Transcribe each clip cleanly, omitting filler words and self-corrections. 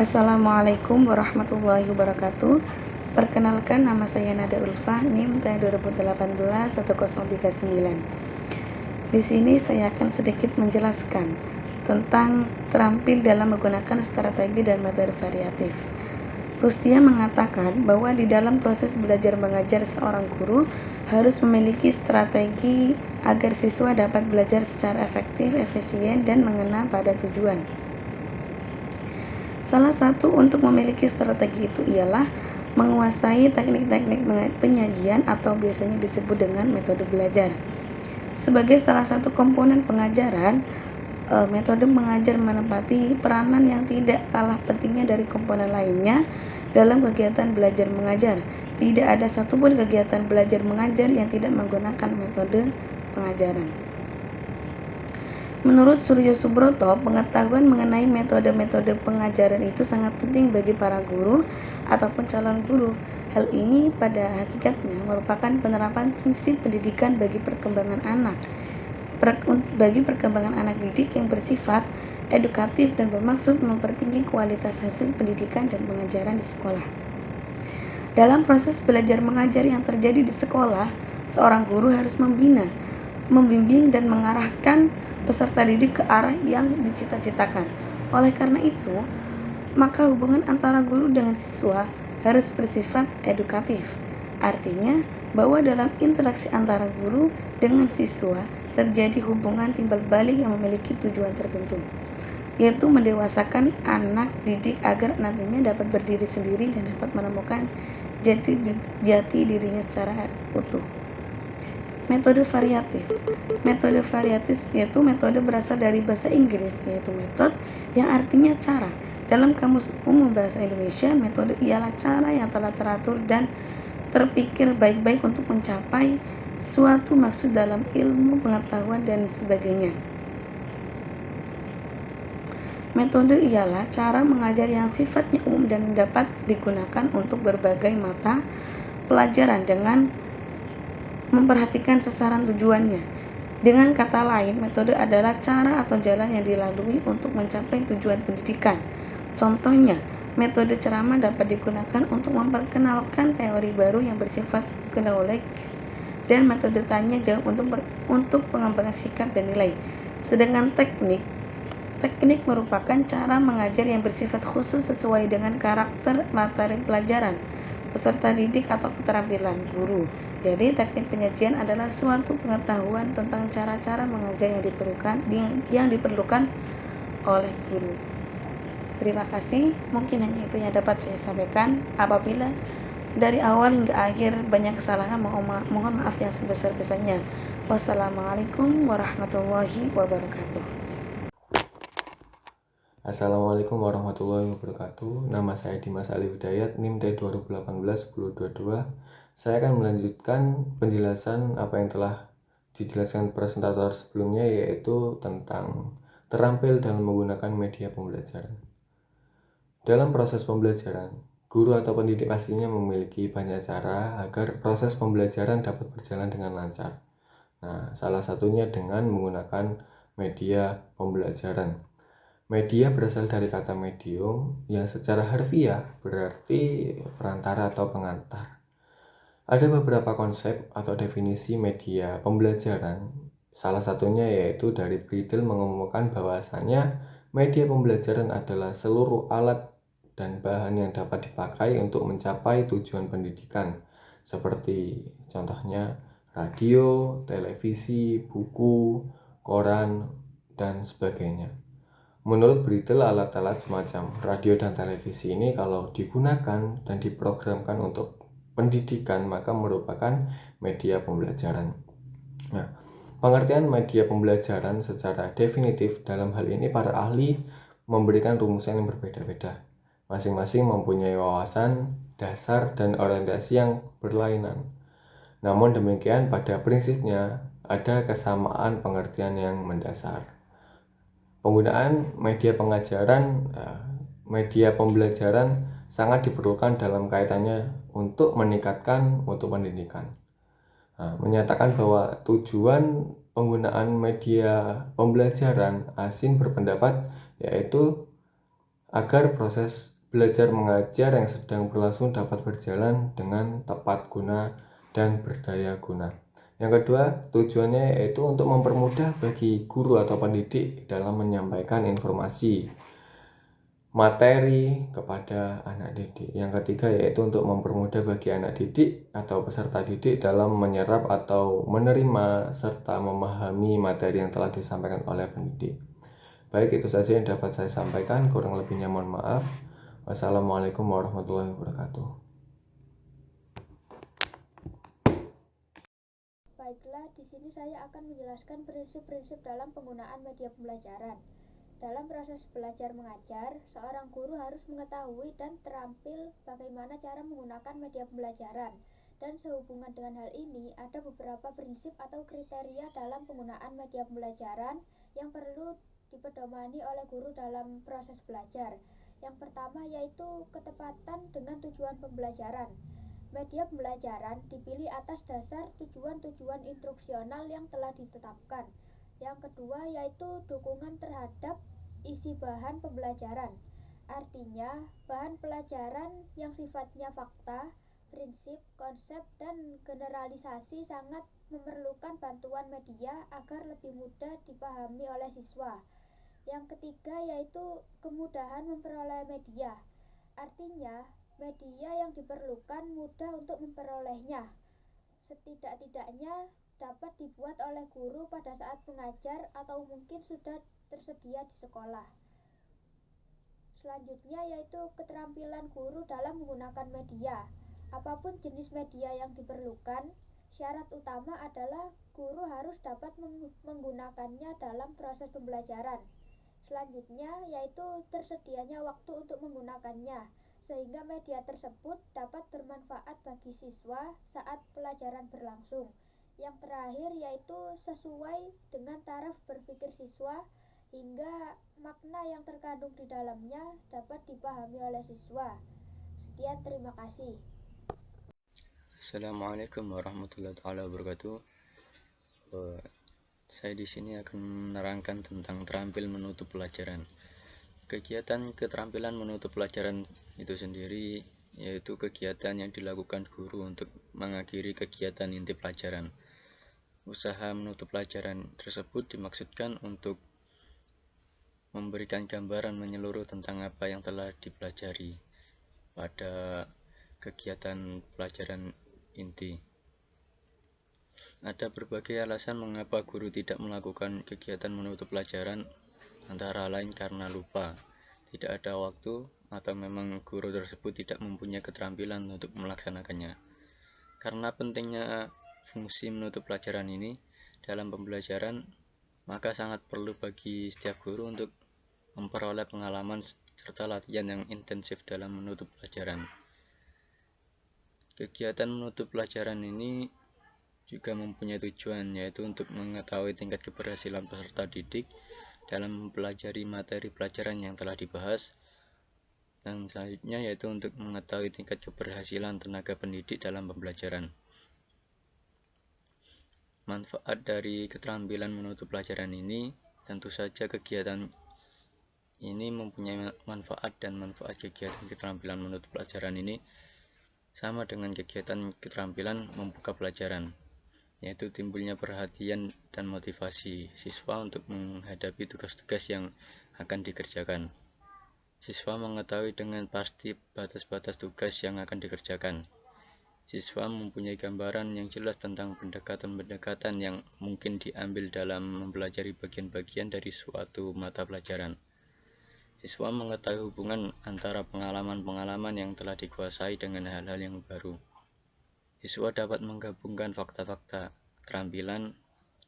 Assalamualaikum warahmatullahi wabarakatuh. Perkenalkan, nama saya Nada Ulfah, NIM T2018-1039. Di sini saya akan sedikit menjelaskan tentang terampil dalam menggunakan strategi dan metode variatif. Rustia mengatakan bahwa di dalam proses belajar mengajar seorang guru harus memiliki strategi agar siswa dapat belajar secara efektif, efisien, dan mengena pada tujuan. Salah satu untuk memiliki strategi itu ialah menguasai teknik-teknik penyajian atau biasanya disebut dengan metode belajar. Sebagai salah satu komponen pengajaran, metode mengajar menempati peranan yang tidak kalah pentingnya dari komponen lainnya dalam kegiatan belajar mengajar. Tidak ada satupun kegiatan belajar mengajar yang tidak menggunakan metode pengajaran. Menurut Suryo Subroto, pengetahuan mengenai metode-metode pengajaran itu sangat penting bagi para guru ataupun calon guru. Hal ini pada hakikatnya merupakan penerapan prinsip pendidikan bagi perkembangan anak didik yang bersifat edukatif dan bermaksud mempertinggi kualitas hasil pendidikan dan pengajaran di sekolah. Dalam proses belajar mengajar yang terjadi di sekolah, seorang guru harus membina, membimbing dan mengarahkan peserta didik ke arah yang dicita-citakan. Oleh karena itu, maka hubungan antara guru dengan siswa harus bersifat edukatif. Artinya, bahwa dalam interaksi antara guru dengan siswa terjadi hubungan timbal balik yang memiliki tujuan tertentu, yaitu mendewasakan anak didik agar nantinya dapat berdiri sendiri dan dapat menemukan jati dirinya secara utuh. Metode variatif. Metode variatif yaitu metode berasal dari bahasa Inggris, yaitu method yang artinya cara. Dalam Kamus Umum Bahasa Indonesia, metode ialah cara yang telah teratur dan terpikir baik-baik untuk mencapai suatu maksud dalam ilmu, pengetahuan, dan sebagainya. Metode ialah cara mengajar yang sifatnya umum dan dapat digunakan untuk berbagai mata pelajaran dengan memperhatikan sasaran tujuannya. Dengan kata lain, metode adalah cara atau jalan yang dilalui untuk mencapai tujuan pendidikan. Contohnya, metode ceramah dapat digunakan untuk memperkenalkan teori baru yang bersifat knowledge dan metode tanya jawab untuk pengembangan sikap dan nilai. Sedangkan teknik merupakan cara mengajar yang bersifat khusus sesuai dengan karakter materi pelajaran, peserta didik atau keterampilan guru. Jadi, teknik penyajian adalah suatu pengetahuan tentang cara-cara mengajar yang diperlukan oleh guru. Terima kasih. Mungkin hanya itu yang dapat saya sampaikan. Apabila dari awal hingga akhir banyak kesalahan, mohon maaf yang sebesar-besarnya. Wassalamualaikum warahmatullahi wabarakatuh. Assalamualaikum warahmatullahi wabarakatuh. Nama saya Dimas Ali Hidayat, NIM T2018-1022. Saya akan melanjutkan penjelasan apa yang telah dijelaskan presentator sebelumnya, yaitu tentang terampil dalam menggunakan media pembelajaran. Dalam proses pembelajaran, guru atau pendidik pastinya memiliki banyak cara agar proses pembelajaran dapat berjalan dengan lancar. Nah, salah satunya dengan menggunakan media pembelajaran. Media berasal dari kata medium yang secara harfiah berarti perantara atau pengantar. Ada beberapa konsep atau definisi media pembelajaran. Salah satunya yaitu dari Bridle mengumumkan bahwasanya media pembelajaran adalah seluruh alat dan bahan yang dapat dipakai untuk mencapai tujuan pendidikan, seperti contohnya radio, televisi, buku, koran, dan sebagainya. Menurut Bridle, alat-alat semacam radio dan televisi ini kalau digunakan dan diprogramkan untuk pendidikan maka merupakan media pembelajaran. Nah, pengertian media pembelajaran secara definitif dalam hal ini para ahli memberikan rumusan yang berbeda-beda. Masing-masing mempunyai wawasan dasar dan orientasi yang berlainan. Namun demikian, pada prinsipnya ada kesamaan pengertian yang mendasar. Penggunaan media pembelajaran sangat diperlukan dalam kaitannya untuk meningkatkan mutu pendidikan. Menyatakan bahwa tujuan penggunaan media pembelajaran, Asin berpendapat yaitu agar proses belajar mengajar yang sedang berlangsung dapat berjalan dengan tepat guna dan berdaya guna. Yang kedua, tujuannya yaitu untuk mempermudah bagi guru atau pendidik dalam menyampaikan informasi materi kepada anak didik. Yang ketiga yaitu untuk mempermudah bagi anak didik atau peserta didik dalam menyerap atau menerima serta memahami materi yang telah disampaikan oleh pendidik. Baik, itu saja yang dapat saya sampaikan, kurang lebihnya mohon maaf. Wassalamualaikum warahmatullahi wabarakatuh. Baiklah, di sini saya akan menjelaskan prinsip-prinsip dalam penggunaan media pembelajaran. Dalam proses belajar mengajar, seorang guru harus mengetahui dan terampil bagaimana cara menggunakan media pembelajaran. Dan sehubungan dengan hal ini, ada beberapa prinsip atau kriteria dalam penggunaan media pembelajaran yang perlu dipedomani oleh guru dalam proses belajar. Yang pertama yaitu ketepatan dengan tujuan pembelajaran. Media pembelajaran dipilih atas dasar tujuan-tujuan instruksional yang telah ditetapkan. Yang kedua yaitu dukungan terhadap isi bahan pembelajaran. Artinya, bahan pelajaran yang sifatnya fakta, prinsip, konsep, dan generalisasi sangat memerlukan bantuan media agar lebih mudah dipahami oleh siswa. Yang ketiga yaitu kemudahan memperoleh media. Artinya, media yang diperlukan mudah untuk memperolehnya. Setidak-tidaknya dapat dibuat oleh guru pada saat mengajar atau mungkin sudah tersedia di sekolah. Selanjutnya yaitu keterampilan guru dalam menggunakan media. Apapun jenis media yang diperlukan, syarat utama adalah guru harus dapat menggunakannya dalam proses pembelajaran. Selanjutnya yaitu tersedianya waktu untuk menggunakannya, sehingga media tersebut dapat bermanfaat bagi siswa saat pelajaran berlangsung. Yang terakhir yaitu sesuai dengan taraf berpikir siswa, hingga makna yang terkandung di dalamnya dapat dipahami oleh siswa. Sekian, terima kasih. Assalamualaikum warahmatullahi wabarakatuh. Saya di sini akan menerangkan tentang terampil menutup pelajaran. Kegiatan keterampilan menutup pelajaran itu sendiri yaitu kegiatan yang dilakukan guru untuk mengakhiri kegiatan inti pelajaran. Usaha menutup pelajaran tersebut dimaksudkan untuk memberikan gambaran menyeluruh tentang apa yang telah dipelajari pada kegiatan pelajaran inti. Ada berbagai alasan mengapa guru tidak melakukan kegiatan menutup pelajaran, antara lain karena lupa, tidak ada waktu, atau memang guru tersebut tidak mempunyai keterampilan untuk melaksanakannya. Karena pentingnya fungsi menutup pelajaran ini dalam pembelajaran, maka sangat perlu bagi setiap guru untuk memperoleh pengalaman serta latihan yang intensif dalam menutup pelajaran. Kegiatan menutup pelajaran ini juga mempunyai tujuan, yaitu untuk mengetahui tingkat keberhasilan peserta didik dalam mempelajari materi pelajaran yang telah dibahas, dan selanjutnya yaitu untuk mengetahui tingkat keberhasilan tenaga pendidik dalam pembelajaran. Manfaat dari keterampilan menutup pelajaran ini, tentu saja kegiatan ini mempunyai manfaat, dan manfaat kegiatan keterampilan menutup pelajaran ini sama dengan kegiatan keterampilan membuka pelajaran, yaitu timbulnya perhatian dan motivasi siswa untuk menghadapi tugas-tugas yang akan dikerjakan. Siswa mengetahui dengan pasti batas-batas tugas yang akan dikerjakan. Siswa mempunyai gambaran yang jelas tentang pendekatan-pendekatan yang mungkin diambil dalam mempelajari bagian-bagian dari suatu mata pelajaran. Siswa mengetahui hubungan antara pengalaman-pengalaman yang telah dikuasai dengan hal-hal yang baru. Siswa dapat menggabungkan fakta-fakta, keterampilan,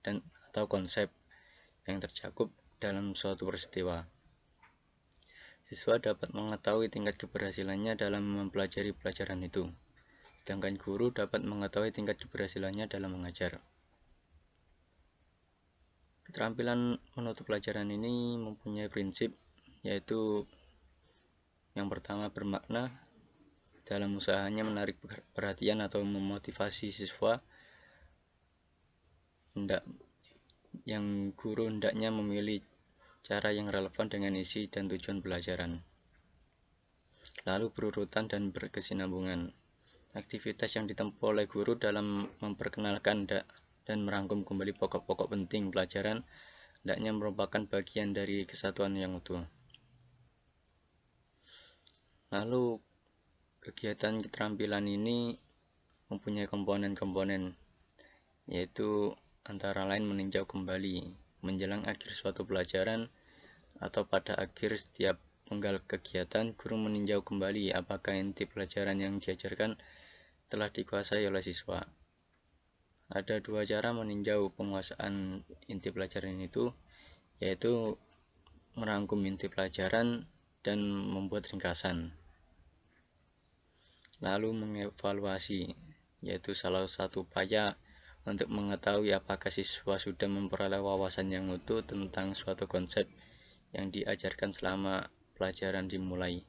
dan atau konsep yang tercakup dalam suatu peristiwa. Siswa dapat mengetahui tingkat keberhasilannya dalam mempelajari pelajaran itu, sedangkan guru dapat mengetahui tingkat keberhasilannya dalam mengajar. Keterampilan menutup pelajaran ini mempunyai prinsip, yaitu yang pertama bermakna dalam usahanya menarik perhatian atau memotivasi siswa. Yang guru hendaknya memilih cara yang relevan dengan isi dan tujuan pelajaran. lalu berurutan dan berkesinambungan. Aktivitas yang ditempuh oleh guru dalam memperkenalkan dan merangkum kembali pokok-pokok penting pelajaran hendaknya merupakan bagian dari kesatuan yang utuh. Lalu kegiatan keterampilan ini mempunyai komponen-komponen, yaitu antara lain meninjau kembali menjelang akhir suatu pelajaran atau pada akhir setiap penggal kegiatan, guru meninjau kembali apakah inti pelajaran yang diajarkan telah dikuasai oleh siswa. Ada dua cara meninjau penguasaan inti pelajaran itu, yaitu merangkum inti pelajaran dan membuat ringkasan. Lalu mengevaluasi, yaitu salah satu upaya untuk mengetahui apakah siswa sudah memperoleh wawasan yang utuh tentang suatu konsep yang diajarkan selama pelajaran dimulai.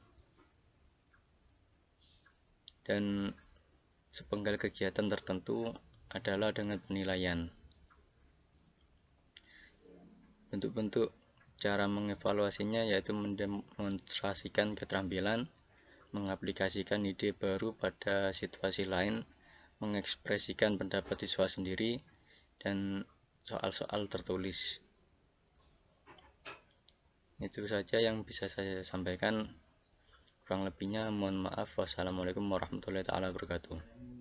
Dan sepenggal kegiatan tertentu adalah dengan penilaian. Bentuk-bentuk cara mengevaluasinya yaitu mendemonstrasikan keterampilan, mengaplikasikan ide baru pada situasi lain, mengekspresikan pendapat siswa sendiri, dan soal-soal tertulis. Itu saja yang bisa saya sampaikan. Kurang lebihnya mohon maaf. Wassalamualaikum warahmatullahi wabarakatuh.